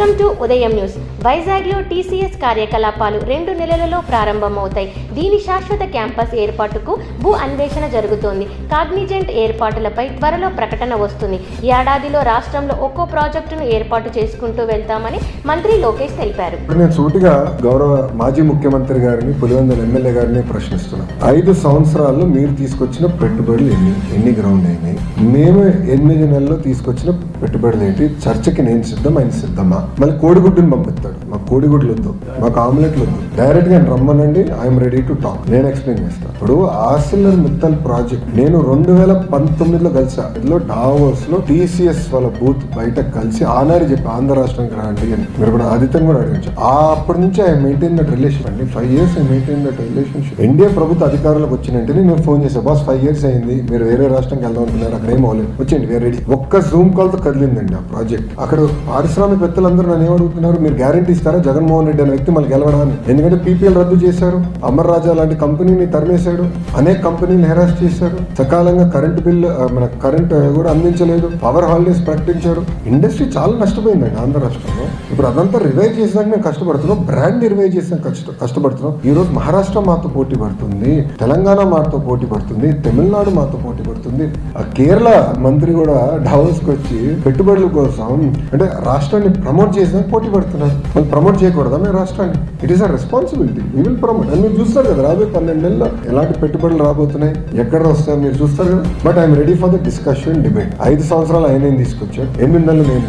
Welcome to ఉదయం news. వైజాగ్లో TCS కార్యకలాపాలు 2 నెలలలో ప్రారంభమవుతాయి. దీని శాశ్వత క్యాంపస్ ఏర్పాటుకు భూ అన్వేషణ జరుగుతోంది. కాగ్నిజెంట్ ఏర్పాటులపై త్వరలో ప్రకటన వస్తుంది. ఏడాదిలో రాష్ట్రంలో ఒక్కో ప్రాజెక్టును ఏర్పాటు చేసుకుంటూ వెళ్తామని మంత్రి లోకేష్ తెలిపారు. నేను సూటిగా గౌరవ మాజీ ముఖ్యమంత్రి గారిని, పులివెందుల ఎమ్మెల్యే గారిని ప్రశ్నిస్తున్నాను. 5 సంవత్సరాల్లో మీరు తీసుకొచ్చిన పెట్టుబడులు ఎన్ని గ్రౌండ్ అయినాయి? మేము 8 నెలల్లో తీసుకొచ్చిన పెట్టుబడులు ఏంటి? చర్చకి నేను సిద్ధం, ఆయన సిద్ధమా? మళ్ళీ కోడిగుడ్డుని పంపిస్తాడు. మాకు కోడిగుడ్లు వద్దు, మాకు ఆమ్లెట్లు వద్దు, డైరెక్ట్ గా రమ్మనండి, ఐఎమ్ రెడీ టు టాక్. నేను ఎక్స్ప్లెయిన్ చేస్తాను. ఇప్పుడు ఆర్సిలర్ మిత్తల్ ప్రాజెక్ట్ నేను 2019లో కలిసా. ఇందులో డావోస్ లో టీసీఎస్ వాళ్ళ బూత్ బయట కలిసి ఆనాడు చెప్పి ఆంధ్ర రాష్ట్రానికి రండి అని. మీరు కూడా ఆదిత్యం కూడా అడిగించారు. అప్పటి నుంచి ఐ మెయింటైన్ దట్ రిలేషన్ అండి. 5 years I maintain that relationship. NDA ప్రభుత్వ అధికారులకు వచ్చినంటేనే నేను ఫోన్ చేశాను, బాస్ 5 years అయింది, మీరు వేరే రాష్ట్రానికి వెళ్దాం అనుకున్నారు, అక్కడ ఏం అవ్వలేదు, వచ్చేయండి, వేరే రెడీ. ఒక్క జూమ్ కాల్ తో కదిలిందండి ఆ ప్రాజెక్ట్. అక్కడ పారిశ్రామికవేత్తలందరూ నన్ను ఏమడుగుతున్నారు, మీరు గ్యారంటీ ఇస్తారా జగన్మోహన్ రెడ్డి అనే వ్యక్తి మళ్ళీ గెలవడానికి? ఎందుకంటే పీపీఎల్ రద్దు చేశారు, అమర్ రాజా లాంటి కంపెనీని తరిమేశాడు, అనేక కంపెనీలు హెరాస్ చేశారు, సకాలంగా కరెంట్ బిల్లు మన కరెంట్ కూడా అందించలేదు, పవర్ హాలిడేస్ ప్రకటించారు. ఇండస్ట్రీ చాలా నష్టపోయిందండి ఆంధ్ర రాష్ట్రంలో. ఇప్పుడు అదంతా రివైవ్ చేసాక మేము కష్టపడుతున్నాం, బ్రాండ్ రివైవ్ చేసాక కష్టపడుతున్నాం. ఈ రోజు మహారాష్ట్ర మాతో పోటీ పడుతుంది, తెలంగాణ మాతో పోటీ పడుతుంది, తమిళనాడు మాతో పోటీ పడుతుంది. ఆ కేరళ మంత్రి కూడా డావోస్ కి వచ్చి పెట్టుబడుల కోసం అంటే రాష్ట్రాన్ని ప్రమోట్ చేసిన పోటీ పడుతున్నారు. వాళ్ళు ప్రమోట్ చేయకూడదా మేము రాష్ట్రాన్ని? It is a responsibility. We will promote. అని మీరు చూస్తారు కదా, రాబోయే 12 నెలల్లో ఎలాంటి పెట్టుబడులు రాబోతున్నాయి, ఎక్కడ వస్తాయో మీరు చూస్తారు కదా. But I'm ready for the discussion, debate. 5 సంవత్సరాలు ఆయన తీసుకొచ్చాడు, 8 నెలలు నేను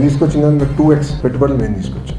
తీసుకొచ్చిన 2x పెట్టుబడులు నేను తీసుకొచ్చాను.